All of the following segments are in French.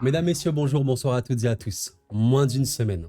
Mesdames, Messieurs, bonjour, bonsoir à toutes et à tous. Moins d'une semaine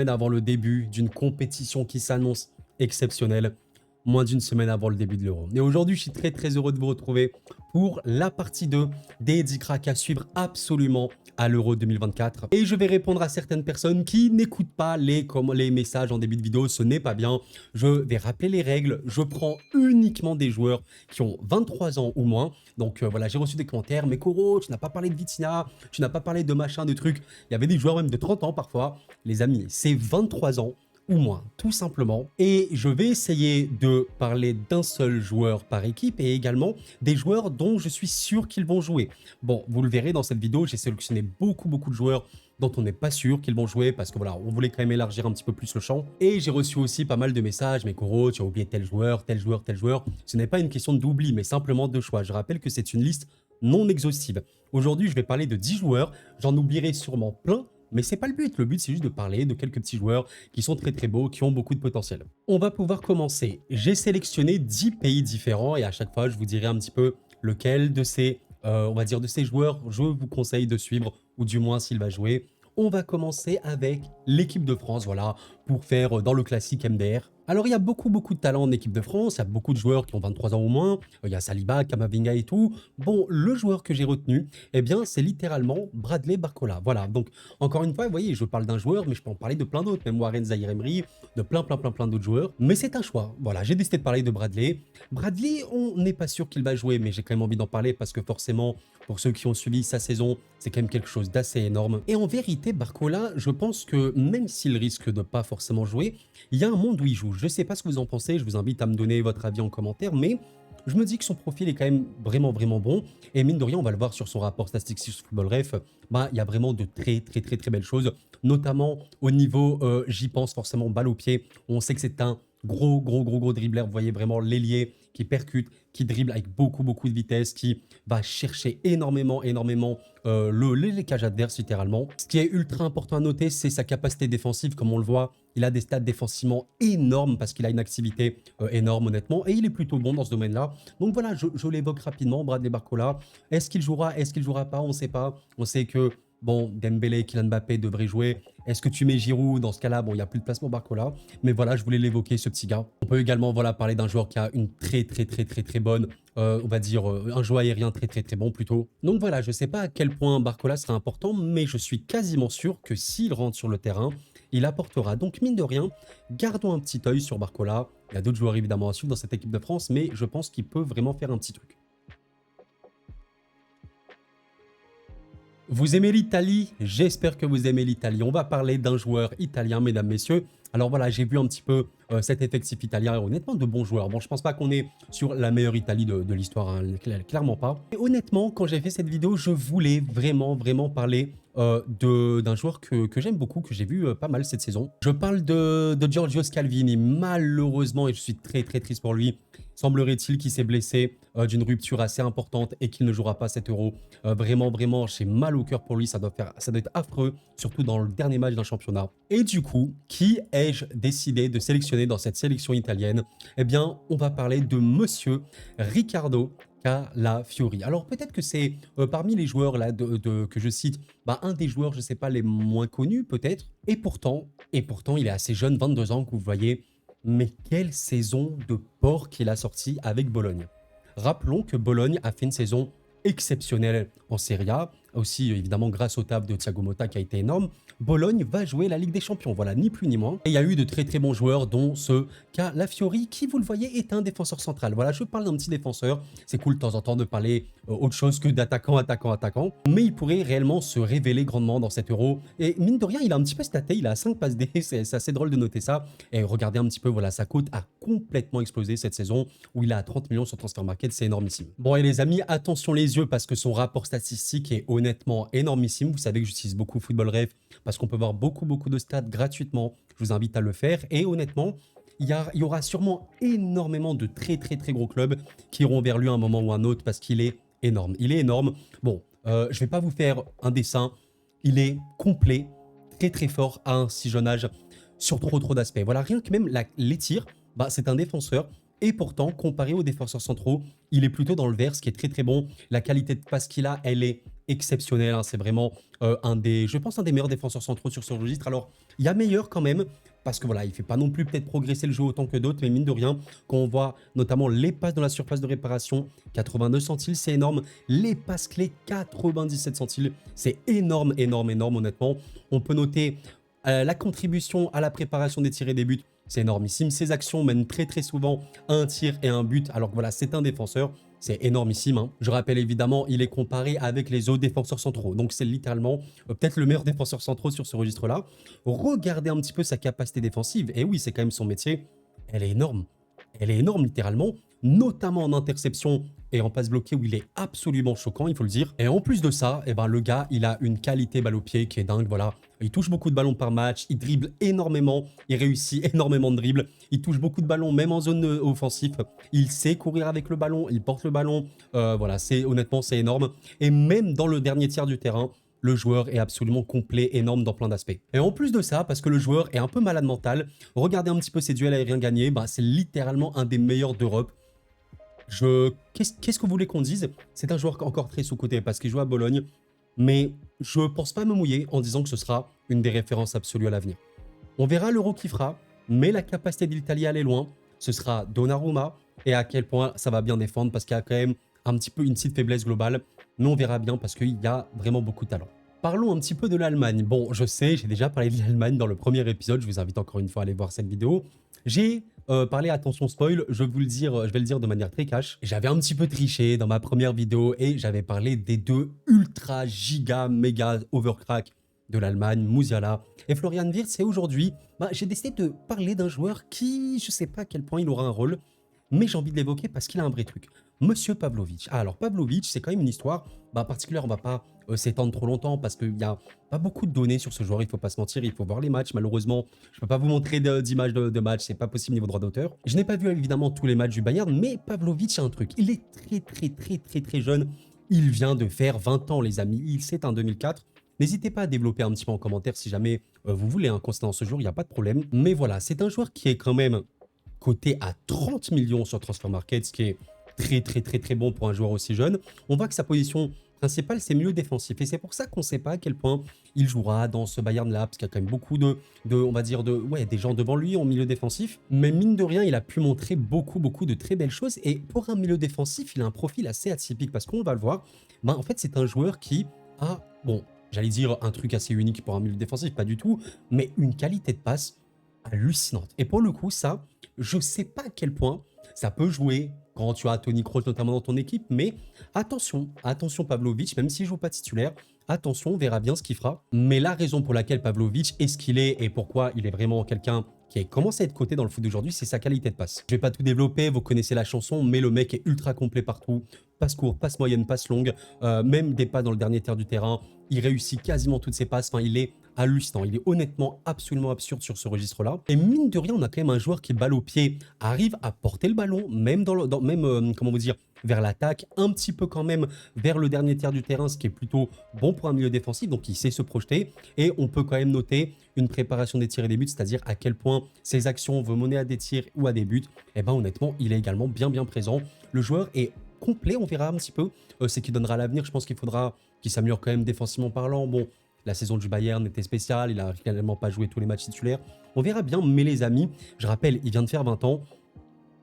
avant le début d'une compétition qui s'annonce exceptionnelle, moins d'une semaine avant le début de l'Euro. Et aujourd'hui, je suis très heureux de vous retrouver pour la partie 2 des Eddie Crack à suivre absolument à l'Euro 2024. Et je vais répondre à certaines personnes qui n'écoutent pas les messages en début de vidéo, ce n'est pas bien. Je vais rappeler les règles, je prends uniquement des joueurs qui ont 23 ans ou moins. Donc voilà, j'ai reçu des commentaires, mais Koro, tu n'as pas parlé de Vitinha, tu n'as pas parlé de machin, de trucs. Il y avait des joueurs même de 30 ans parfois. Les amis, c'est 23 ans ou moins, tout simplement. Et je vais essayer de parler d'un seul joueur par équipe et également des joueurs dont je suis sûr qu'ils vont jouer. Bon, vous le verrez dans cette vidéo, j'ai sélectionné beaucoup de joueurs dont on n'est pas sûr qu'ils vont jouer parce que voilà, on voulait quand même élargir un petit peu plus le champ. Et j'ai reçu aussi pas mal de messages, mais Koro, tu as oublié tel joueur, tel joueur, tel joueur. Ce n'est pas une question d'oubli, mais simplement de choix. Je rappelle que c'est une liste non exhaustive. Aujourd'hui, je vais parler de 10 joueurs, j'en oublierai sûrement plein, mais c'est pas le but. Le but, c'est juste de parler de quelques petits joueurs qui sont très beaux, qui ont beaucoup de potentiel. On va pouvoir commencer. J'ai sélectionné 10 pays différents et à chaque fois, je vous dirai un petit peu lequel de ces, on va dire, de ces joueurs je vous conseille de suivre, ou du moins s'il va jouer. On va commencer avec l'équipe de France, voilà, pour faire dans le classique MDR. Alors, il y a beaucoup de talent en équipe de France, il y a beaucoup de joueurs qui ont 23 ans ou moins, il y a Saliba, Kamavinga et tout. Bon, le joueur que j'ai retenu, eh bien, c'est littéralement Bradley Barcola. Voilà, donc, encore une fois, vous voyez, je parle d'un joueur, mais je peux en parler de plein d'autres, même Warren Zaïre-Emery, de plein d'autres joueurs. Mais c'est un choix, voilà, j'ai décidé de parler de Bradley. Bradley, on n'est pas sûr qu'il va jouer, mais j'ai quand même envie d'en parler parce que forcément, pour ceux qui ont suivi sa saison, c'est quand même quelque chose d'assez énorme. Et en vérité, Barcola, je pense que même s'il risque de pas forcément jouer, il y a un monde où il joue. Je sais pas ce que vous en pensez, je vous invite à me donner votre avis en commentaire, mais je me dis que son profil est quand même vraiment bon. Et mine de rien, on va le voir sur son rapport statistique sur Football Ref, bah, il y a vraiment de très belles choses, notamment au niveau, j'y pense forcément, balle au pied. On sait que c'est un gros dribbleur, vous voyez vraiment l'ailier qui percute, qui dribble avec beaucoup de vitesse, qui va chercher énormément les cages adverses littéralement. Ce qui est ultra important à noter, c'est sa capacité défensive. Comme on le voit, il a des stats défensivement énormes parce qu'il a une activité énorme honnêtement et il est plutôt bon dans ce domaine-là. Donc voilà, je l'évoque rapidement, Bradley Barcola. Est-ce qu'il jouera, est-ce qu'il jouera pas? On ne sait pas. On sait que bon, Dembélé, Kylian Mbappé devraient jouer. Est-ce que tu mets Giroud? Dans ce cas-là, bon, il n'y a plus de place pour Barcola. Mais voilà, je voulais l'évoquer, ce petit gars. On peut également voilà, parler d'un joueur qui a une très bonne, on va dire, un jeu aérien très bon plutôt. Donc voilà, je ne sais pas à quel point Barcola sera important, mais je suis quasiment sûr que s'il rentre sur le terrain, il apportera. Donc mine de rien, gardons un petit œil sur Barcola. Il y a d'autres joueurs évidemment à suivre dans cette équipe de France, mais je pense qu'il peut vraiment faire un petit truc. Vous aimez l'Italie? J'espère que vous aimez l'Italie. On va parler d'un joueur italien, mesdames, messieurs. Alors voilà, j'ai vu un petit peu cet effectif italien, et honnêtement, de bons joueurs. Bon, je pense pas qu'on est sur la meilleure Italie de l'histoire, hein, clairement pas. Et honnêtement, quand j'ai fait cette vidéo, je voulais vraiment parler d'un joueur que j'aime beaucoup, que j'ai vu pas mal cette saison. Je parle de Giorgio Scalvini, malheureusement, et je suis très triste pour lui. Semblerait-il qu'il s'est blessé d'une rupture assez importante et qu'il ne jouera pas cet Euro. Vraiment, j'ai mal au cœur pour lui, ça doit être affreux, surtout dans le dernier match d'un championnat. Et du coup, qui ai-je décidé de sélectionner dans cette sélection italienne? Eh bien, on va parler de monsieur Riccardo Calafiori. Alors peut-être que c'est parmi les joueurs là que je cite, bah, un des joueurs, je sais pas, les moins connus peut-être. Et pourtant, il est assez jeune, 22 ans que vous voyez. Mais quelle saison de porc qu'il a sorti avec Bologne. Rappelons que Bologne a fait une saison exceptionnelle en Serie A, aussi évidemment grâce au taf de Thiago Motta qui a été énorme. Bologne va jouer la Ligue des Champions, voilà, ni plus ni moins. Et il y a eu de très bons joueurs, dont ce Calafiori, qui, vous le voyez, est un défenseur central. Voilà, je parle d'un petit défenseur. C'est cool de temps en temps de parler autre chose que d'attaquant. Mais il pourrait réellement se révéler grandement dans cet Euro. Et mine de rien, il a un petit peu staté, il a 5 passes D, c'est assez drôle de noter ça. Et regardez un petit peu, voilà, sa cote a complètement explosé cette saison, où il a 30 millions sur Transfermarkt, c'est énormissime. Bon, et les amis, attention les yeux, parce que son rapport statistique est honnêtement énormissime. Vous savez que j'utilise beaucoup Football Ref, parce qu'on peut voir beaucoup de stats gratuitement. Je vous invite à le faire. Et honnêtement, il y aura sûrement énormément de très gros clubs qui iront vers lui à un moment ou un autre parce qu'il est énorme. Il est énorme. Bon, je vais pas vous faire un dessin. Il est complet, très fort à un si jeune âge sur trop d'aspects. Voilà, rien que même les tirs, bah, c'est un défenseur Et pourtant, comparé aux défenseurs centraux, il est plutôt dans le vert, ce qui est très très bon. La qualité de passe qu'il a, elle est exceptionnelle, hein. C'est vraiment je pense, un des meilleurs défenseurs centraux sur ce registre. Alors, il y a meilleur quand même, parce que voilà, il fait pas non plus peut-être progresser le jeu autant que d'autres, mais mine de rien, quand on voit notamment les passes dans la surface de réparation, 89 centiles, c'est énorme. Les passes clés, 97 centiles, c'est énorme, énorme, énorme, honnêtement. On peut noter la contribution à la préparation des tirs et des buts, c'est énormissime. Ses actions mènent très très souvent à un tir et un but, alors que voilà, c'est un défenseur. C'est énormissime, hein. Je rappelle évidemment, il est comparé avec les autres défenseurs centraux. Donc c'est littéralement peut-être le meilleur défenseur central sur ce registre-là. Regardez un petit peu sa capacité défensive. Et oui, c'est quand même son métier. Elle est énorme. Elle est énorme littéralement, notamment en interception et en passe bloquée où il est absolument choquant, il faut le dire. Et en plus de ça, eh ben, le gars, il a une qualité balle au pied qui est dingue, voilà. Il touche beaucoup de ballons par match, il dribble énormément, il réussit énormément de dribbles, il touche beaucoup de ballons, même en zone offensive. Il sait courir avec le ballon, il porte le ballon, voilà, honnêtement, c'est énorme. Et même dans le dernier tiers du terrain, le joueur est absolument complet, énorme dans plein d'aspects. Et en plus de ça, parce que le joueur est un peu malade mental, regardez un petit peu ses duels aériens gagnés, bah, c'est littéralement un des meilleurs d'Europe. Qu'est-ce que vous voulez qu'on dise? C'est un joueur encore très sous-coté parce qu'il joue à Bologne, mais je pense pas me mouiller en disant que ce sera une des références absolues à l'avenir. On verra l'Euro qui fera, mais la capacité de l'Italie à aller loin, ce sera Donnarumma et à quel point ça va bien défendre parce qu'il y a quand même un petit peu une petite faiblesse globale, mais on verra bien parce qu'il y a vraiment beaucoup de talent. Parlons un petit peu de l'Allemagne. Bon, je sais, j'ai déjà parlé de l'Allemagne dans le premier épisode, je vous invite encore une fois à aller voir cette vidéo. J'ai parlé, attention spoil, je vais le dire de manière très cash. J'avais un petit peu triché dans ma première vidéo et j'avais parlé des deux ultra giga méga overcrack de l'Allemagne, Musiala et Florian Wirtz. Et aujourd'hui, j'ai décidé de parler d'un joueur qui, je sais pas à quel point il aura un rôle, mais j'ai envie de l'évoquer parce qu'il a un vrai truc. Monsieur Pavlovic. Ah, alors Pavlovic, c'est quand même une histoire particulière, on va pas s'étendre trop longtemps parce qu'il n'y a pas beaucoup de données sur ce joueur, il faut pas se mentir, il faut voir les matchs. Malheureusement, je peux pas vous montrer d'images de matchs, c'est pas possible niveau droit d'auteur. Je n'ai pas vu évidemment tous les matchs du Bayern, mais Pavlovic a un truc. Il est très jeune. Il vient de faire 20 ans, les amis. C'est un 2004. N'hésitez pas à développer un petit peu en commentaire si jamais vous voulez un constat dans ce jour, il n'y a pas de problème. Mais voilà, c'est un joueur qui est quand même coté à 30 millions sur Transfer Market, ce qui est très bon pour un joueur aussi jeune. On voit que sa position principale, c'est milieu défensif. Et c'est pour ça qu'on ne sait pas à quel point il jouera dans ce Bayern-là, parce qu'il y a quand même beaucoup on va dire, des gens devant lui en milieu défensif. Mais mine de rien, il a pu montrer beaucoup de très belles choses. Et pour un milieu défensif, il a un profil assez atypique, parce qu'on va le voir, en fait, c'est un joueur qui a, bon, j'allais dire un truc assez unique pour un milieu défensif, pas du tout, mais une qualité de passe hallucinante. Et pour le coup, ça, je sais pas à quel point ça peut jouer quand tu as Toni Kroos notamment dans ton équipe, mais attention Pavlovic, même s'il ne joue pas titulaire, attention, on verra bien ce qu'il fera. Mais la raison pour laquelle Pavlovic est ce qu'il est et pourquoi il est vraiment quelqu'un qui commence à être coté dans le foot d'aujourd'hui, c'est sa qualité de passe. Je vais pas tout développer, vous connaissez la chanson, mais le mec est ultra complet partout. Passe court, passe moyenne, passe longue, même des pas dans le dernier tiers du terrain. Il réussit quasiment toutes ses passes, enfin il est hallucinant. Il est honnêtement absolument absurde sur ce registre-là. Et mine de rien, on a quand même un joueur qui, balle au pied, arrive à porter le ballon, même comment vous dire, vers l'attaque, un petit peu quand même vers le dernier tiers du terrain, ce qui est plutôt bon pour un milieu défensif, donc il sait se projeter. Et on peut quand même noter une préparation des tirs et des buts, c'est-à-dire à quel point ses actions vont mener à des tirs ou à des buts. Et honnêtement, il est également bien présent. Le joueur est complet, on verra un petit peu ce qu'il donnera à l'avenir. Je pense qu'il faudra qu'il s'améliore quand même défensivement parlant. Bon, la saison du Bayern était spéciale, il n'a réellement pas joué tous les matchs titulaires. On verra bien, mais les amis, je rappelle, il vient de faire 20 ans.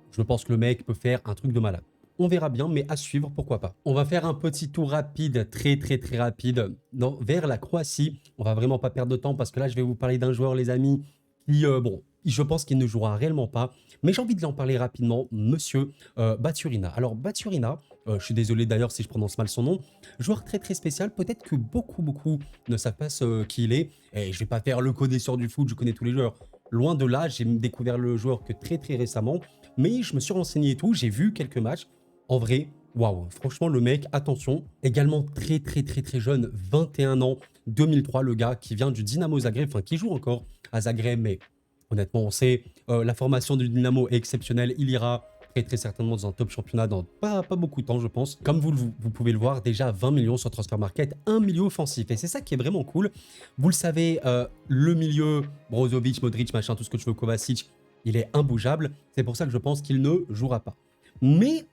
Je pense que le mec peut faire un truc de malade. On verra bien, mais à suivre, pourquoi pas. On va faire un petit tour rapide, très rapide, vers la Croatie. On va vraiment pas perdre de temps parce que là, je vais vous parler d'un joueur, les amis, qui, bon, je pense qu'il ne jouera réellement pas. Mais j'ai envie de l'en parler rapidement, monsieur Baturina. Alors, Baturina, je suis désolé d'ailleurs si je prononce mal son nom, joueur très spécial. Peut-être que beaucoup ne savent pas qui il est. Et je vais pas faire le connaisseur du foot, je connais tous les joueurs. Loin de là, j'ai découvert le joueur que très récemment. Mais je me suis renseigné et tout, j'ai vu quelques matchs. En vrai, waouh, franchement, le mec, attention, également très jeune, 21 ans, 2003, le gars qui vient du Dynamo Zagreb, enfin qui joue encore à Zagreb, mais honnêtement, on sait, la formation du Dynamo est exceptionnelle, il ira très certainement dans un top championnat dans pas beaucoup de temps, je pense. Comme vous pouvez le voir, déjà 20 millions sur Transfer Market, un milieu offensif, et c'est ça qui est vraiment cool. Vous le savez, le milieu, Brozovic, Modric, machin, tout ce que tu veux, Kovacic, il est imbougeable. C'est pour ça que je pense qu'il ne jouera pas. Mais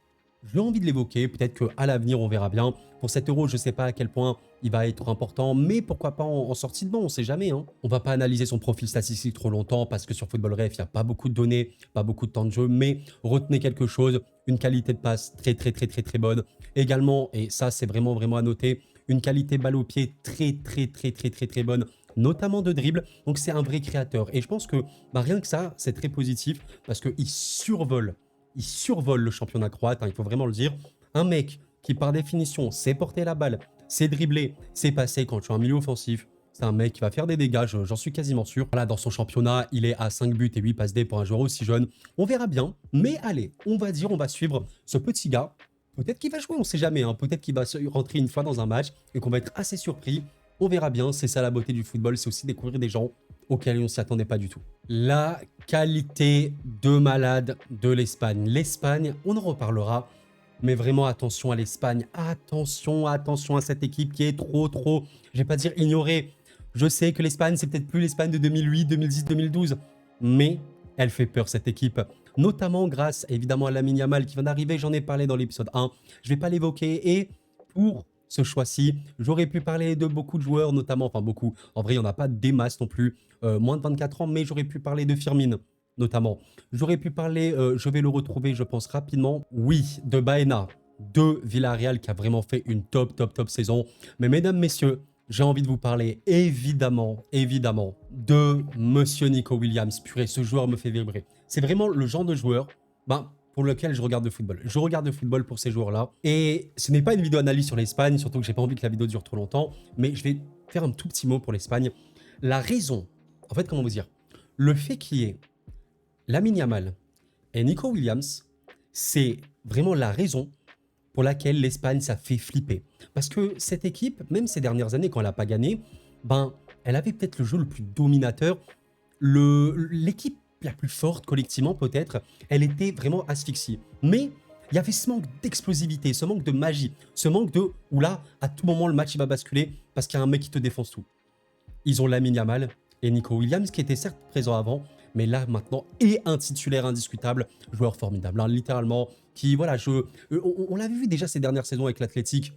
j'ai envie de l'évoquer, peut-être qu'à l'avenir, on verra bien. Pour cet euro, je ne sais pas à quel point il va être important, mais pourquoi pas en sortie de banc, on ne sait jamais. Hein. On ne va pas analyser son profil statistique trop longtemps parce que sur Football Ref, il n'y a pas beaucoup de données, pas beaucoup de temps de jeu, mais retenez quelque chose, une qualité de passe très bonne. Également, et ça c'est vraiment à noter, une qualité balle au pied très bonne, notamment de dribble. Donc c'est un vrai créateur. Et je pense que rien que ça, c'est très positif parce qu'il survole. Il survole le championnat croate, hein, il faut vraiment le dire. Un mec qui, par définition, sait porter la balle, sait dribbler, sait passer quand tu es un milieu offensif. C'est un mec qui va faire des dégâts, j'en suis quasiment sûr. Voilà, dans son championnat, il est à 5 buts et 8 passes D pour un joueur aussi jeune. On verra bien, mais allez, on va suivre ce petit gars. Peut-être qu'il va jouer, on ne sait jamais. Hein. Peut-être qu'il va rentrer une fois dans un match et qu'on va être assez surpris. On verra bien, c'est ça la beauté du football, c'est aussi découvrir des gens auxquels on ne s'y attendait pas du tout. La qualité de malade de l'Espagne. L'Espagne, on en reparlera, mais vraiment attention à l'Espagne. Attention à cette équipe qui est trop, je vais pas dire ignorée. Je sais que l'Espagne, c'est peut-être plus l'Espagne de 2008, 2010, 2012, mais elle fait peur cette équipe. Notamment grâce évidemment à Lamine Yamal qui vient d'arriver, j'en ai parlé dans l'épisode 1. Je vais pas l'évoquer et pour ce choix-ci, j'aurais pu parler de beaucoup de joueurs, notamment, enfin beaucoup, en vrai il n'y en a pas des masses non plus, moins de 24 ans, mais j'aurais pu parler de Firmine, notamment. J'aurais pu parler, je vais le retrouver je pense rapidement, oui, de Baena, de Villarreal qui a vraiment fait une top saison. Mais mesdames, messieurs, j'ai envie de vous parler évidemment de Monsieur Nico Williams. Purée, ce joueur me fait vibrer. C'est vraiment le genre de joueur pour lequel je regarde le football. Je regarde le football pour ces joueurs-là. Et ce n'est pas une vidéo analyse sur l'Espagne, surtout que j'ai pas envie que la vidéo dure trop longtemps, mais je vais faire un tout petit mot pour l'Espagne. La raison, en fait, comment vous dire, le fait qu'il y ait Lamine Yamal et Nico Williams, c'est vraiment la raison pour laquelle l'Espagne, ça fait flipper. Parce que cette équipe, même ces dernières années, quand elle n'a pas gagné, elle avait peut-être le jeu le plus dominateur. L'équipe la plus forte, collectivement peut-être, elle était vraiment asphyxiée. Mais il y avait ce manque d'explosivité, ce manque de magie, ce manque de où là, à tout moment, le match il va basculer parce qu'il y a un mec qui te défonce tout. Ils ont Lamine Yamal et Nico Williams qui étaient certes présents avant, mais là maintenant est un titulaire indiscutable, joueur formidable, hein, littéralement, qui voilà, on l'avait vu déjà ces dernières saisons avec l'Athletic,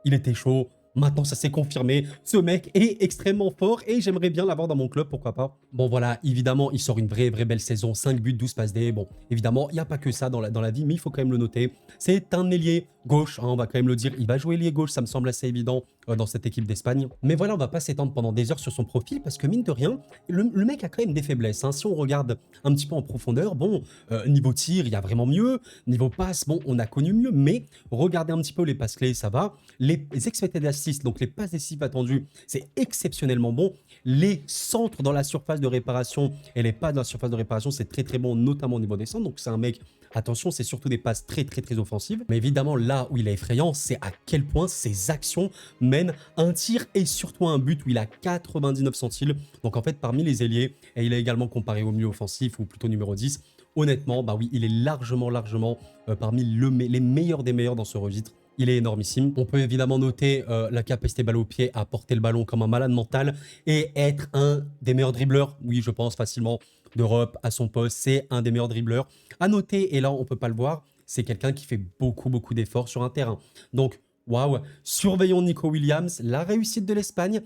il était chaud. Maintenant, ça s'est confirmé. Ce mec est extrêmement fort et j'aimerais bien l'avoir dans mon club, pourquoi pas. Bon, voilà, évidemment, il sort une vraie belle saison. 5 buts, 12 passes D. Bon, évidemment, il n'y a pas que ça dans la vie, mais il faut quand même le noter. C'est un ailier gauche, hein, on va quand même le dire. Il va jouer ailier gauche, ça me semble assez évident dans cette équipe d'Espagne. Mais voilà, on va pas s'étendre pendant des heures sur son profil parce que mine de rien, le mec a quand même des faiblesses. Hein. Si on regarde un petit peu en profondeur, bon, niveau tir, il y a vraiment mieux. Niveau passe, bon, on a connu mieux, mais regardez un petit peu les passes clés, ça va. Les expected assists, donc les passes décisives attendues, c'est exceptionnellement bon. Les centres dans la surface de réparation et les pas dans la surface de réparation, c'est très bon, notamment au niveau des centres. Donc c'est un mec, attention, c'est surtout des passes très offensives. Mais évidemment, là où il est effrayant, c'est à quel point ses actions mènent un tir et surtout un but où il a 99 centiles. Donc en fait, parmi les ailiers, et il est également comparé au milieu offensif ou plutôt numéro 10, honnêtement, oui, il est largement parmi les meilleurs des meilleurs dans ce registre. Il est énormissime. On peut évidemment noter la capacité balle au pied à porter le ballon comme un malade mental et être un des meilleurs dribbleurs, oui, je pense facilement, d'Europe à son poste. C'est un des meilleurs dribbleurs. À noter, et là, on ne peut pas le voir, c'est quelqu'un qui fait beaucoup d'efforts sur un terrain. Donc, waouh, surveillons Nico Williams. La réussite de l'Espagne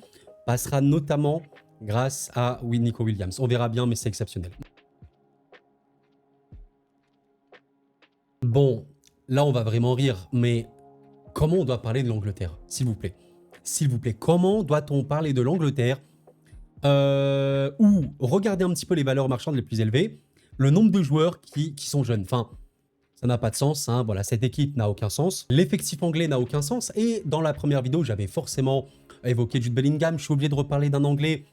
passera notamment grâce à Nico Williams. On verra bien, mais c'est exceptionnel. Bon, là, on va vraiment rire, mais comment on doit parler de l'Angleterre, s'il vous plaît? S'il vous plaît, comment doit-on parler de l'Angleterre ou regardez un petit peu les valeurs marchandes les plus élevées, le nombre de joueurs qui sont jeunes. Enfin, ça n'a pas de sens. Hein. Voilà, cette équipe n'a aucun sens. L'effectif anglais n'a aucun sens. Et dans la première vidéo, j'avais forcément évoqué Jude Bellingham. Je suis obligé de reparler d'un anglais.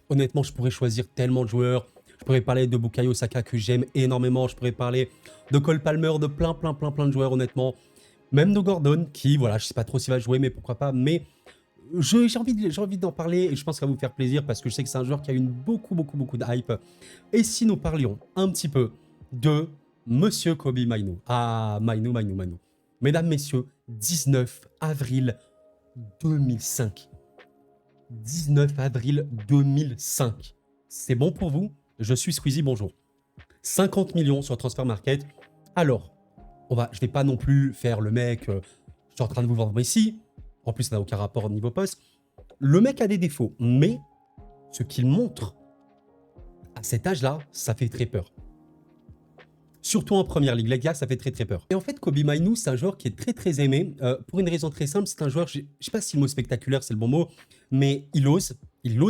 Honnêtement, je pourrais choisir tellement de joueurs. Je pourrais parler de Bukayo Saka que j'aime énormément. Je pourrais parler de Cole Palmer, de plein de joueurs, honnêtement. Même de Gordon, qui, voilà, je sais pas trop s'il va jouer, mais pourquoi pas. Mais j'ai envie d'en parler et je pense que ça va vous faire plaisir parce que je sais que c'est un joueur qui a eu beaucoup de hype. Et si nous parlions un petit peu de Monsieur Kobe Mainoo. Ah, Mainoo. Mesdames, messieurs, 19 avril 2005. 19 avril 2005. C'est bon pour vous? Je suis Squeezie, bonjour. 50 millions sur Transfer Market. Alors, je vais pas non plus faire le mec, je suis en train de vous vendre ici. En plus, ça n'a aucun rapport au niveau poste. Le mec a des défauts, mais ce qu'il montre à cet âge-là, ça fait très peur. Surtout en première ligue, les gars, ça fait très très peur. Et en fait, Kobbie Mainoo, c'est un joueur qui est très très aimé pour une raison très simple. C'est un joueur, je ne sais pas si le mot spectaculaire c'est le bon mot, mais il ose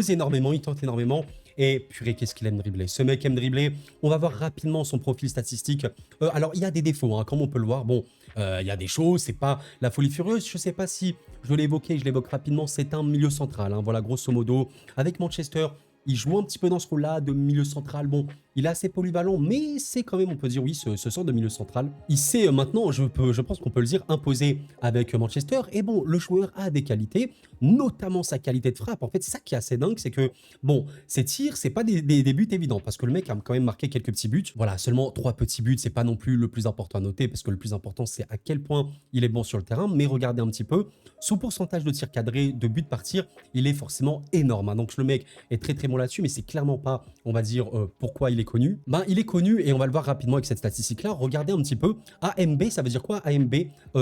énormément, il tente énormément. Et purée, qu'est-ce qu'il aime dribbler. Ce mec aime dribbler. On va voir rapidement son profil statistique. Alors, il y a des défauts, hein, comme on peut le voir. Bon, il y a des choses, c'est pas la folie furieuse. Je ne sais pas si je l'ai évoqué, je l'évoque rapidement. C'est un milieu central, hein, voilà, grosso modo. Avec Manchester, il joue un petit peu dans ce rôle-là de milieu central. Bon, il est assez polyvalent, mais c'est quand même, on peut dire, oui, ce sort de milieu central. Il s'est maintenant, je pense qu'on peut le dire, imposé avec Manchester. Et bon, le joueur a des qualités, notamment sa qualité de frappe. En fait, c'est ça qui est assez dingue, c'est que, bon, ses tirs, c'est pas des buts évidents, parce que le mec a quand même marqué quelques petits buts. Voilà, seulement 3 petits buts, c'est pas non plus le plus important à noter, parce que le plus important, c'est à quel point il est bon sur le terrain. Mais regardez un petit peu, son pourcentage de tirs cadrés, de buts par tir, il est forcément énorme, hein. Donc le mec est très très bon là-dessus, mais c'est clairement pas, on va dire, pourquoi il est connu. Ben, il est connu, et on va le voir rapidement avec cette statistique-là. Regardez un petit peu, AMB, ça veut dire quoi? AMB,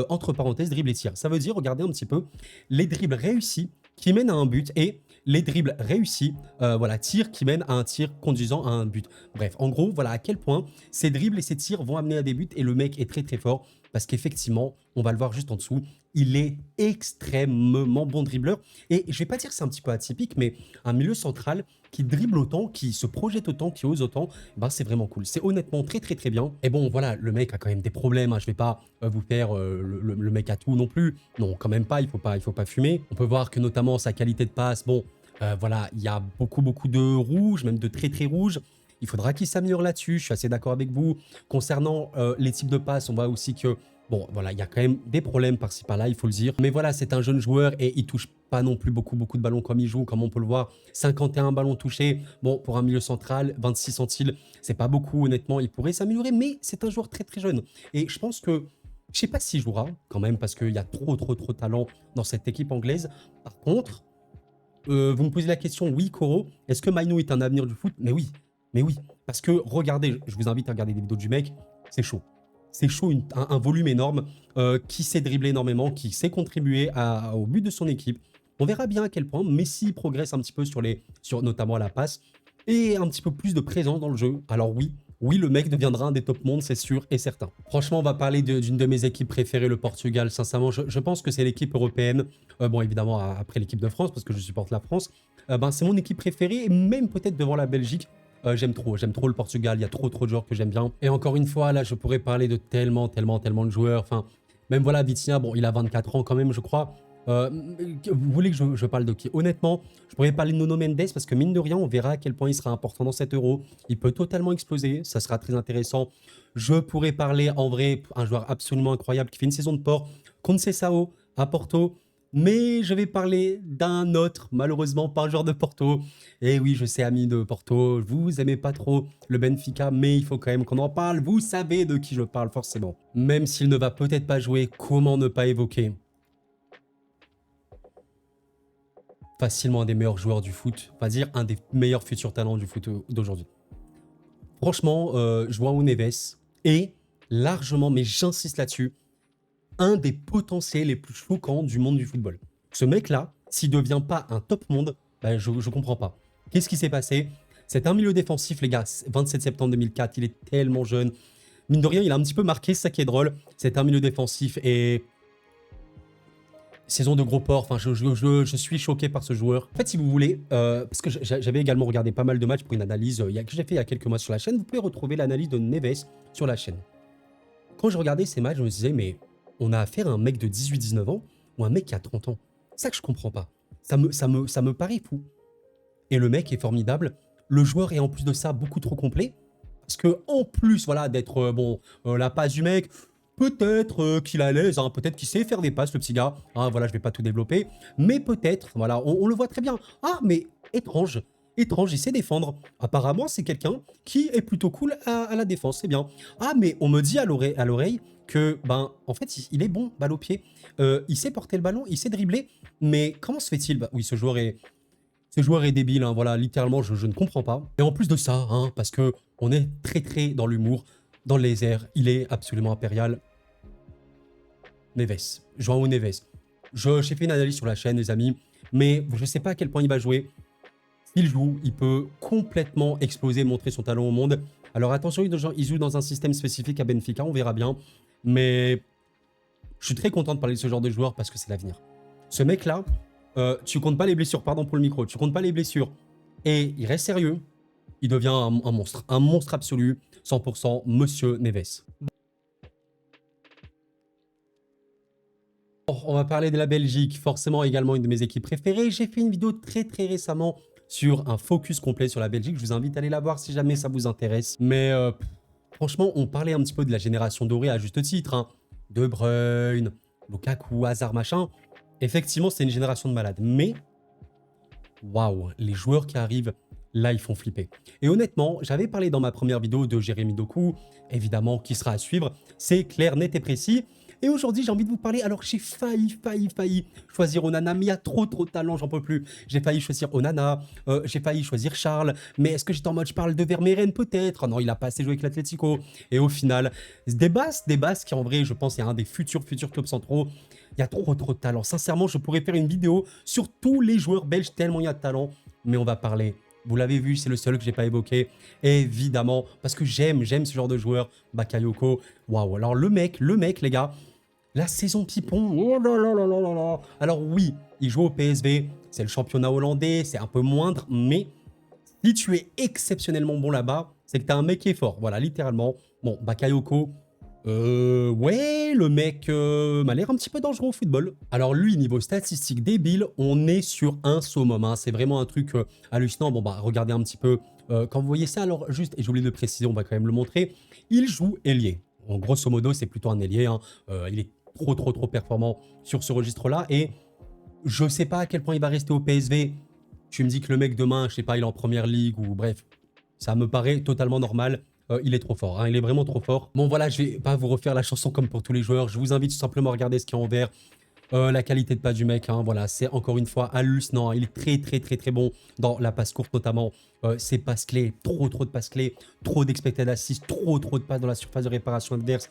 entre parenthèses, dribble et tir. Ça veut dire, regardez un petit peu, les dribbles réussis qui mènent à un but et les dribbles réussis, voilà, tirs qui mènent à un tir conduisant à un but. Bref, en gros, voilà à quel point ces dribbles et ces tirs vont amener à des buts, et le mec est très très fort, parce qu'effectivement, on va le voir juste en dessous, il est extrêmement bon dribbleur. Et je vais pas dire que c'est un petit peu atypique, mais un milieu central qui dribble autant, qui se projette autant, qui ose autant, ben c'est vraiment cool. C'est honnêtement très très très bien. Et bon, voilà, le mec a quand même des problèmes, hein. Je vais pas vous faire le mec à tout non plus. Non, quand même pas, il faut pas fumer. On peut voir que notamment sa qualité de passe, bon, voilà, il y a beaucoup de rouge, même de très très rouge. Il faudra qu'il s'améliore là-dessus, je suis assez d'accord avec vous. Concernant les types de passes, on voit aussi que, bon, voilà, il y a quand même des problèmes par-ci par-là, il faut le dire. Mais voilà, c'est un jeune joueur et il touche pas non plus beaucoup de ballons comme il joue, comme on peut le voir. 51 ballons touchés, bon, pour un milieu central, 26 centiles, c'est pas beaucoup, honnêtement, il pourrait s'améliorer, mais c'est un joueur très très jeune. Et je pense que, je sais pas s'il jouera, quand même, parce qu'il y a trop de talent dans cette équipe anglaise. Par contre, vous me posez la question, oui, Koro, est-ce que Mainoo est un avenir du foot? Mais oui, parce que regardez, je vous invite à regarder des vidéos du mec, c'est chaud. C'est chaud, un volume énorme, qui sait dribbler énormément, qui sait contribuer au but de son équipe. On verra bien à quel point Messi progresse un petit peu sur notamment à la passe, et un petit peu plus de présence dans le jeu. Alors oui, le mec deviendra un des top mondes, c'est sûr et certain. Franchement, on va parler d'une de mes équipes préférées, le Portugal. Sincèrement, je pense que c'est l'équipe européenne. Bon, évidemment, après l'équipe de France, parce que je supporte la France. Ben, c'est mon équipe préférée, et même peut-être devant la Belgique. J'aime trop le Portugal. Il y a trop de joueurs que j'aime bien. Et encore une fois, là, je pourrais parler de tellement de joueurs. Enfin, même voilà, Vitinha, bon, il a 24 ans quand même, je crois. Vous voulez que je parle de qui? Honnêtement, je pourrais parler de Nuno Mendes, parce que mine de rien, on verra à quel point il sera important dans cet Euro. Il peut totalement exploser, ça sera très intéressant. Je pourrais parler en vrai, un joueur absolument incroyable qui fait une saison de port, Conceição à Porto. Mais je vais parler d'un autre, malheureusement pas un joueur de Porto. Et oui, je sais, amis de Porto, vous aimez pas trop le Benfica, mais il faut quand même qu'on en parle. Vous savez de qui je parle forcément. Même s'il ne va peut-être pas jouer, comment ne pas évoquer facilement un des meilleurs joueurs du foot, on va dire un des meilleurs futurs talents du foot d'aujourd'hui. Franchement, João Neves est largement, mais j'insiste là-dessus, un des potentiels les plus choquants du monde du football. Ce mec-là, s'il ne devient pas un top monde, ben je ne comprends pas. Qu'est-ce qui s'est passé? C'est un milieu défensif, les gars, 27 septembre 2004, il est tellement jeune. Mine de rien, il a un petit peu marqué, c'est ça qui est drôle. C'est un milieu défensif et... saison de gros porc, enfin, je suis choqué par ce joueur. En fait, si vous voulez, parce que j'avais également regardé pas mal de matchs pour une analyse que j'ai fait il y a quelques mois sur la chaîne, vous pouvez retrouver l'analyse de Neves sur la chaîne. Quand je regardais ces matchs, je me disais, mais on a affaire à un mec de 18-19 ans ou un mec qui a 30 ans. C'est ça que je comprends pas. Ça me paraît fou. Et le mec est formidable. Le joueur est en plus de ça beaucoup trop complet. Parce que en plus, voilà, d'être, la passe du mec... Peut-être qu'il est à l'aise, hein, peut-être qu'il sait faire des passes, le petit gars. Hein, voilà, je vais pas tout développer. Mais peut-être, voilà, on le voit très bien. Ah, mais étrange, il sait défendre. Apparemment, c'est quelqu'un qui est plutôt cool à la défense, c'est bien. Ah, mais on me dit à l'oreille que, ben, en fait, il est bon, balle au pied. Il sait porter le ballon, il sait dribbler. Mais comment se fait-il? Bah, oui, ce joueur est... Ce joueur est débile, hein, voilà, littéralement, je ne comprends pas. Et en plus de ça, hein, parce que on est très dans l'humour, dans les airs, il est absolument impérial. Neves, João Neves. J'ai fait une analyse sur la chaîne, les amis, mais je ne sais pas à quel point il va jouer. S'il joue, il peut complètement exploser, montrer son talent au monde. Alors attention, il joue dans un système spécifique à Benfica, on verra bien. Mais je suis très content de parler de ce genre de joueur parce que c'est l'avenir. Ce mec-là, tu comptes pas les blessures, pardon pour le micro, tu comptes pas les blessures. Et il reste sérieux, il devient un monstre absolu, 100% Monsieur Neves. Bon, on va parler de la Belgique, forcément également une de mes équipes préférées. J'ai fait une vidéo très récemment sur un focus complet sur la Belgique. Je vous invite à aller la voir si jamais ça vous intéresse. Mais franchement, on parlait un petit peu de la génération dorée à juste titre. Hein. De Bruyne, Lukaku, Hazard, machin. Effectivement, c'est une génération de malades. Mais, waouh, les joueurs qui arrivent, là, ils font flipper. Et honnêtement, j'avais parlé dans ma première vidéo de Jérémy Doku, évidemment, qui sera à suivre. C'est clair, net et précis. Et aujourd'hui, j'ai envie de vous parler. Alors, j'ai failli choisir Onana, mais il y a trop de talent, j'en peux plus. J'ai failli choisir Onana, j'ai failli choisir Charles. Mais est-ce que j'étais en mode, je parle de Vermeeren peut-être? Non, il a pas assez joué avec l'Atlético. Et au final, des bases qui en vrai, je pense, est un des futurs clubs centraux. Il y a trop de talent. Sincèrement, je pourrais faire une vidéo sur tous les joueurs belges, tellement il y a de talent. Mais on va parler. Vous l'avez vu, c'est le seul que j'ai pas évoqué. Évidemment, parce que j'aime ce genre de joueur. Bakayoko. Waouh. Alors, le mec, les gars. La saison Pipon, oh là là là là là là. Alors oui, il joue au PSV, c'est le championnat hollandais, c'est un peu moindre, mais si tu es exceptionnellement bon là-bas, c'est que tu as un mec qui est fort. Voilà, littéralement. Bon, Bakayoko, ouais, le mec m'a l'air un petit peu dangereux au football. Alors lui, niveau statistique débile, on est sur un summum. Hein. C'est vraiment un truc hallucinant. Bon, bah, regardez un petit peu. Quand vous voyez ça, alors juste, et j'ai oublié de préciser, on va quand même le montrer, il joue ailier. En grosso modo, c'est plutôt un ailier. Hein. Il est trop performant sur ce registre-là. Et je sais pas à quel point il va rester au PSV. Tu me dis que le mec demain, je sais pas, il est en première ligue ou bref, ça me paraît totalement normal. Il est trop fort, hein, il est vraiment trop fort. Bon voilà, je vais pas vous refaire la chanson comme pour tous les joueurs. Je vous invite tout simplement à regarder ce qu'il y a en vert. La qualité de passe du mec, hein, voilà, c'est encore une fois hallucinant. Il est très bon dans la passe courte notamment. Ses passes clés, trop de passes clés, trop d'expected assists, trop de passes dans la surface de réparation adverse.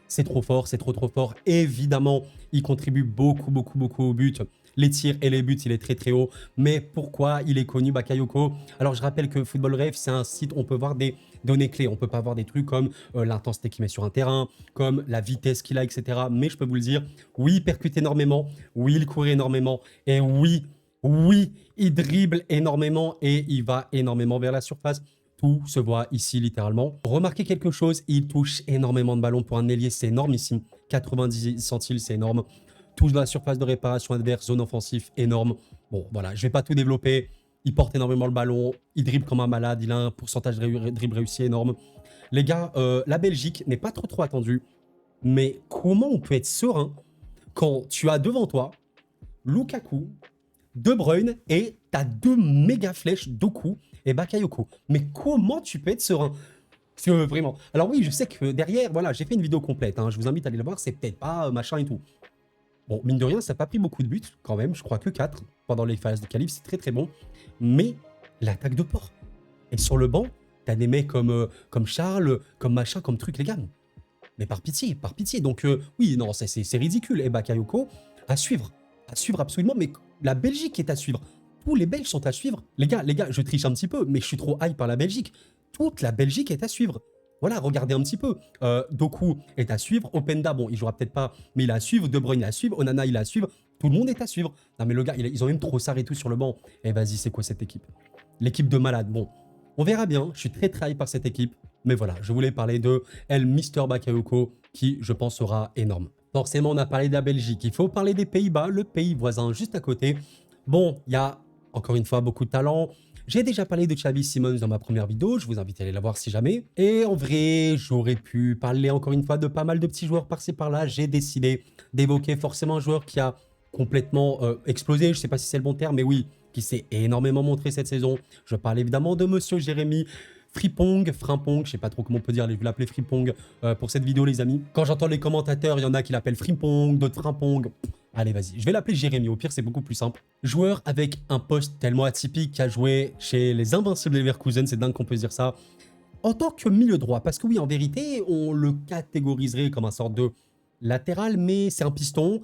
C'est trop fort, c'est trop fort. Évidemment, il contribue beaucoup au but. Les tirs et les buts, il est très haut. Mais pourquoi il est connu, Bakayoko? Alors, je rappelle que Football Ref, c'est un site où on peut voir des données clés. On ne peut pas voir des trucs comme l'intensité qu'il met sur un terrain, comme la vitesse qu'il a, etc. Mais je peux vous le dire, oui, il percute énormément. Oui, il court énormément. Et oui, il dribble énormément et il va énormément vers la surface. Tout se voit ici littéralement. Remarquez quelque chose, il touche énormément de ballons pour un ailier, c'est énorme ici. 90 centiles, c'est énorme. Touche dans la surface de réparation adverse, zone offensive, énorme. Bon, voilà, je vais pas tout développer. Il porte énormément le ballon, il dribble comme un malade, il a un pourcentage de dribble réussi énorme. Les gars, la Belgique n'est pas trop attendue. Mais comment on peut être serein quand tu as devant toi Lukaku, De Bruyne et t'as deux méga flèches Doku et Bakayoko. Mais comment tu peux être serein? Parce que vraiment. Alors oui, je sais que derrière, voilà, j'ai fait une vidéo complète. Hein, je vous invite à aller la voir, c'est peut-être pas machin et tout. Bon, mine de rien, ça n'a pas pris beaucoup de buts quand même. Je crois que 4 pendant les phases de qualif, c'est très bon. Mais l'attaque de Port. Et sur le banc, t'as des mecs comme Charles, comme machin, comme truc, les gars. Mais par pitié. Donc oui, non, c'est ridicule. Et Bakayoko, à suivre absolument. Mais la Belgique est à suivre. Tous les Belges sont à suivre. Les gars, je triche un petit peu, mais je suis trop hype par la Belgique. Toute la Belgique est à suivre. Voilà, regardez un petit peu. Doku est à suivre. Openda, bon, il jouera peut-être pas, mais il est à suivre. De Bruyne est à suivre. Onana, il est à suivre. Tout le monde est à suivre. Non, mais le gars, ils ont même Trossard et tout sur le banc. Et vas-y, c'est quoi cette équipe? L'équipe de malade. Bon, on verra bien. Je suis très hype par cette équipe. Mais voilà, je voulais parler de Mister Bakayoko, qui, je pense, sera énorme. Forcément, on a parlé de la Belgique. Il faut parler des Pays-Bas, le pays voisin juste à côté. Bon, il y a, encore une fois, beaucoup de talent. J'ai déjà parlé de Xavi Simons dans ma première vidéo, je vous invite à aller la voir si jamais. Et en vrai, j'aurais pu parler encore une fois de pas mal de petits joueurs par-ci par-là. J'ai décidé d'évoquer forcément un joueur qui a complètement explosé, je ne sais pas si c'est le bon terme, mais oui, qui s'est énormément montré cette saison. Je parle évidemment de Monsieur Jérémy Frimpong, je sais pas trop comment on peut dire, je vais l'appeler Frimpong pour cette vidéo les amis. Quand j'entends les commentateurs, il y en a qui l'appellent Frimpong, d'autres Frimpong. Allez, vas-y. Je vais l'appeler Jérémy. Au pire, c'est beaucoup plus simple. Joueur avec un poste tellement atypique qui a joué chez les Invincibles Leverkusen. C'est dingue qu'on peut se dire ça. En tant que milieu droit, parce que oui, en vérité, on le catégoriserait comme un sorte de latéral, mais c'est un piston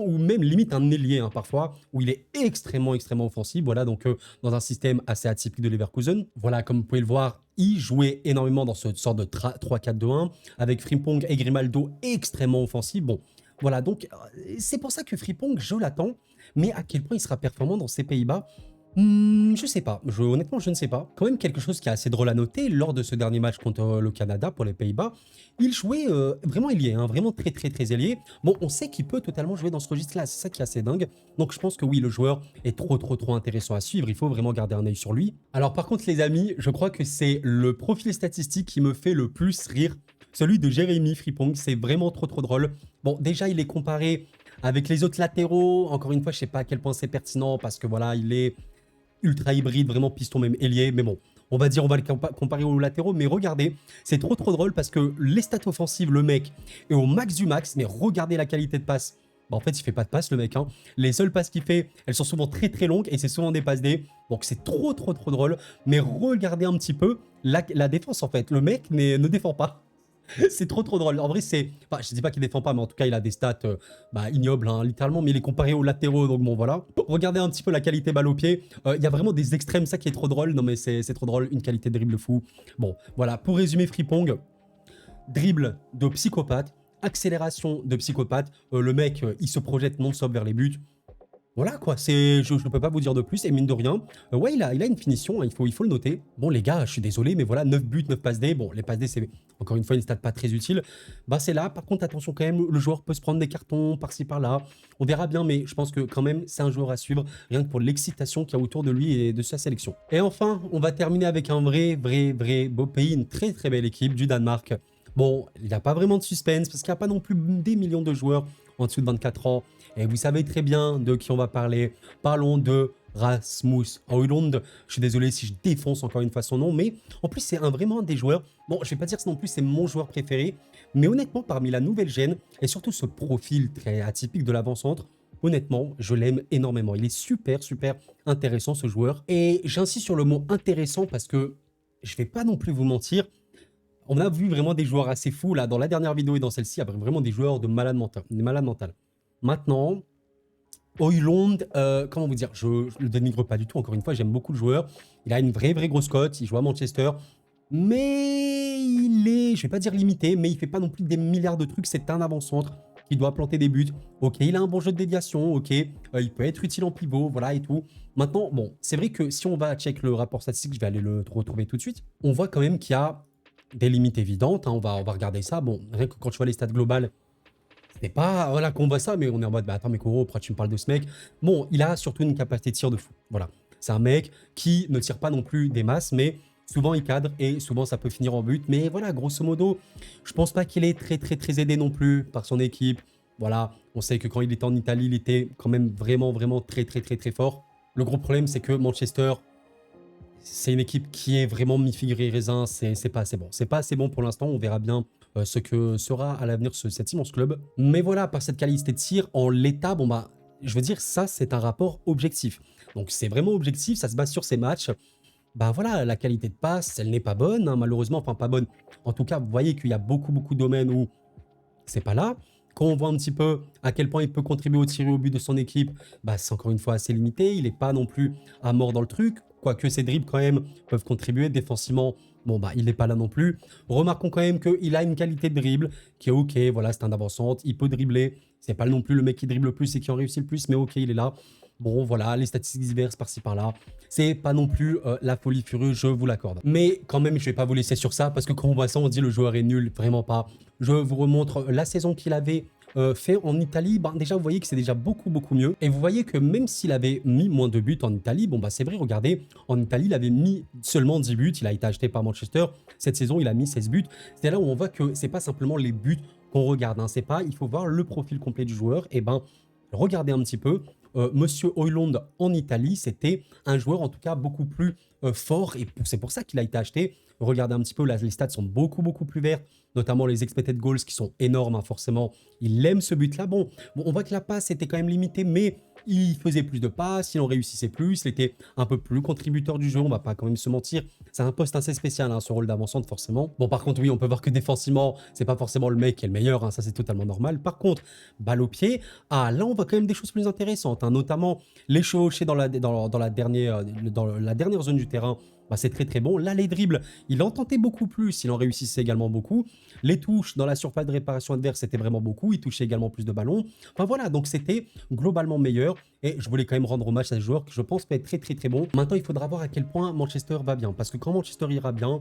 ou même limite un ailier hein, parfois, où il est extrêmement, extrêmement offensif. Voilà, donc dans un système assez atypique de Leverkusen. Voilà, comme vous pouvez le voir, il jouait énormément dans ce sorte de 3-4-2-1, avec Frimpong et Grimaldo extrêmement offensifs. Bon, voilà, donc c'est pour ça que Frimpong, je l'attends, mais à quel point il sera performant dans ces Pays-Bas, je sais pas. Honnêtement, je ne sais pas. Quand même quelque chose qui est assez drôle à noter, lors de ce dernier match contre le Canada pour les Pays-Bas, il jouait vraiment ailier, hein, vraiment très très très ailier. Bon, on sait qu'il peut totalement jouer dans ce registre-là, c'est ça qui est assez dingue. Donc je pense que oui, le joueur est trop intéressant à suivre, il faut vraiment garder un œil sur lui. Alors par contre les amis, je crois que c'est le profil statistique qui me fait le plus rire, celui de Jérémy Frimpong, c'est vraiment trop drôle. Bon, déjà il est comparé avec les autres latéraux, encore une fois, je sais pas à quel point c'est pertinent parce que voilà, il est ultra hybride, vraiment piston même ailier, mais bon, on va dire, on va le comparer aux latéraux, mais regardez, c'est trop drôle parce que les stats offensives, le mec est au max du max, mais regardez la qualité de passe. Bah, en fait, il fait pas de passe, le mec, hein. Les seules passes qu'il fait, elles sont souvent très longues et c'est souvent des passes D, donc c'est trop drôle, mais regardez un petit peu la défense, en fait. Le mec ne défend pas. C'est trop drôle. En vrai, c'est... Enfin, je dis pas qu'il défend pas, mais en tout cas, il a des stats ignobles, hein, littéralement, mais il est comparé aux latéraux, donc bon, voilà. Regardez un petit peu la qualité balle au pied. Il y a vraiment des extrêmes, ça qui est trop drôle. Non, mais c'est trop drôle, une qualité de dribble fou. Bon, voilà, pour résumer Frimpong, dribble de psychopathe, accélération de psychopathe. Le mec, il se projette non-stop vers les buts. Voilà quoi, je ne peux pas vous dire de plus, et mine de rien, ouais, il a une finition, hein, il faut le noter. Bon les gars, je suis désolé, mais voilà, 9 buts, 9 passes D, bon, les passes D, c'est encore une fois une stat pas très utile. Bah c'est là, par contre, attention quand même, le joueur peut se prendre des cartons par-ci par-là, on verra bien, mais je pense que quand même, c'est un joueur à suivre, rien que pour l'excitation qu'il y a autour de lui et de sa sélection. Et enfin, on va terminer avec un vrai beau pays, une très belle équipe du Danemark. Bon, il n'y a pas vraiment de suspense, parce qu'il n'y a pas non plus des millions de joueurs en dessous de 24 ans. Et vous savez très bien de qui on va parler. Parlons de Rasmus Højlund. Je suis désolé si je défonce encore une fois son nom, mais en plus, c'est vraiment un des joueurs. Bon, je vais pas dire que non plus c'est mon joueur préféré, mais honnêtement, parmi la nouvelle gêne, et surtout ce profil très atypique de l'avant-centre, honnêtement, je l'aime énormément. Il est super intéressant, ce joueur. Et j'insiste sur le mot intéressant parce que je vais pas non plus vous mentir. On a vu vraiment des joueurs assez fous, là, dans la dernière vidéo et dans celle-ci, il y a vraiment des joueurs de malades mentales. Maintenant, Højlund, comment vous dire, je le dénigre pas du tout, encore une fois, j'aime beaucoup le joueur. Il a une vraie grosse cote, il joue à Manchester, mais il est, je vais pas dire limité, mais il fait pas non plus des milliards de trucs, c'est un avant-centre qui doit planter des buts. Ok, il a un bon jeu de déviation, ok, il peut être utile en pivot, voilà et tout. Maintenant, bon, c'est vrai que si on va check le rapport statistique, je vais aller le retrouver tout de suite, on voit quand même qu'il y a des limites évidentes, hein, on va regarder ça. Bon, rien que quand tu vois les stats globales, c'est pas, voilà, qu'on voit ça, mais on est en mode, bah attends, mais Koro, pourquoi tu me parles de ce mec? Bon, il a surtout une capacité de tir de fou, voilà. C'est un mec qui ne tire pas non plus des masses, mais souvent il cadre et souvent ça peut finir en but. Mais voilà, grosso modo, je pense pas qu'il est très aidé non plus par son équipe. Voilà, on sait que quand il était en Italie, il était quand même vraiment très fort. Le gros problème, c'est que Manchester, c'est une équipe qui est vraiment mi-figue raisin, c'est pas assez bon. C'est pas assez bon pour l'instant, on verra bien ce que sera à l'avenir cet immense club. Mais voilà, par cette qualité de tir, en l'état, bon bah, je veux dire, ça c'est un rapport objectif. Donc c'est vraiment objectif, ça se base sur ces matchs. Bah voilà, la qualité de passe, elle n'est pas bonne, hein, malheureusement, enfin pas bonne. En tout cas, vous voyez qu'il y a beaucoup de domaines où c'est pas là. Quand on voit un petit peu à quel point il peut contribuer au tir et au but de son équipe, bah c'est encore une fois assez limité. Il n'est pas non plus à mort dans le truc. Quoique ses dribbles quand même peuvent contribuer défensivement. Bon bah il n'est pas là non plus. Remarquons quand même qu'il a une qualité de dribble qui est ok. Voilà, c'est un avant-centre. Il peut dribbler. C'est pas non plus le mec qui dribble le plus et qui en réussit le plus. Mais ok, il est là. Bon voilà, les statistiques diverses par-ci par-là. C'est pas non plus la folie furieuse, je vous l'accorde. Mais quand même, je vais pas vous laisser sur ça parce que quand on voit ça, on dit le joueur est nul. Vraiment pas. Je vous remontre la saison qu'il avait fait en Italie. Bah, déjà, vous voyez que c'est déjà beaucoup mieux. Et vous voyez que même s'il avait mis moins de buts en Italie, bon bah c'est vrai, regardez, en Italie, il avait mis seulement 10 buts. Il a été acheté par Manchester. Cette saison, il a mis 16 buts. C'est là où on voit que c'est pas simplement les buts qu'on regarde. Hein. C'est pas, il faut voir le profil complet du joueur. Et ben, regardez un petit peu. Monsieur Højlund en Italie, c'était un joueur en tout cas beaucoup plus fort et c'est pour ça qu'il a été acheté. Regardez un petit peu, là, les stats sont beaucoup plus verts, notamment les expected goals qui sont énormes, hein, forcément. Il aime ce but-là. Bon, on voit que la passe était quand même limitée, mais il faisait plus de passes, il en réussissait plus, il était un peu plus contributeur du jeu, on va pas quand même se mentir. C'est un poste assez spécial, hein, ce rôle d'avancante, forcément. Bon, par contre, oui, on peut voir que défensivement, c'est pas forcément le mec qui est le meilleur, hein, ça c'est totalement normal. Par contre, balle au pied, ah, là, on voit quand même des choses plus intéressantes, hein, notamment les chevauchés dans la dernière zone du terrain. Bah, c'est très bon. Là, les dribbles, il en tentait beaucoup plus, il en réussissait également beaucoup. Les touches dans la surface de réparation adverse, c'était vraiment beaucoup. Il touchait également plus de ballons. Enfin voilà, donc c'était globalement meilleur. Et je voulais quand même rendre hommage à ce joueur qui, je pense, peut être très bon. Maintenant, il faudra voir à quel point Manchester va bien. Parce que quand Manchester ira bien,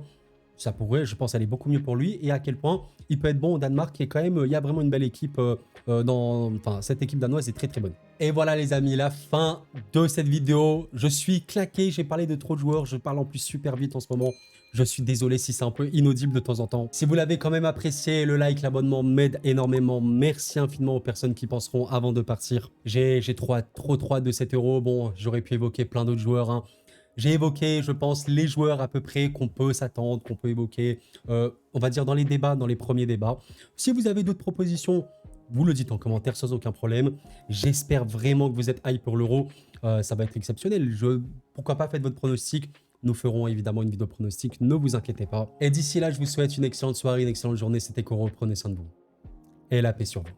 ça pourrait, je pense, aller beaucoup mieux pour lui. Et à quel point il peut être bon au Danemark. Et quand même, il y a vraiment une belle équipe enfin, cette équipe danoise est très bonne. Et voilà les amis, la fin de cette vidéo. Je suis claqué, j'ai parlé de trop de joueurs. Je parle en plus super vite en ce moment. Je suis désolé si c'est un peu inaudible de temps en temps. Si vous l'avez quand même apprécié, le like, l'abonnement m'aide énormément. Merci infiniment aux personnes qui penseront avant de partir. J'ai trop hâte de 7 €. Bon, j'aurais pu évoquer plein d'autres joueurs, hein. J'ai évoqué, je pense, les joueurs à peu près qu'on peut s'attendre, qu'on peut évoquer, on va dire dans les débats, dans les premiers débats. Si vous avez d'autres propositions, vous le dites en commentaire sans aucun problème. J'espère vraiment que vous êtes hype pour l'Euro. Ça va être exceptionnel. Pourquoi pas, faites votre pronostic. Nous ferons évidemment une vidéo pronostic, ne vous inquiétez pas. Et d'ici là, je vous souhaite une excellente soirée, une excellente journée. C'était Koro, prenez soin de vous. Et la paix sur vous.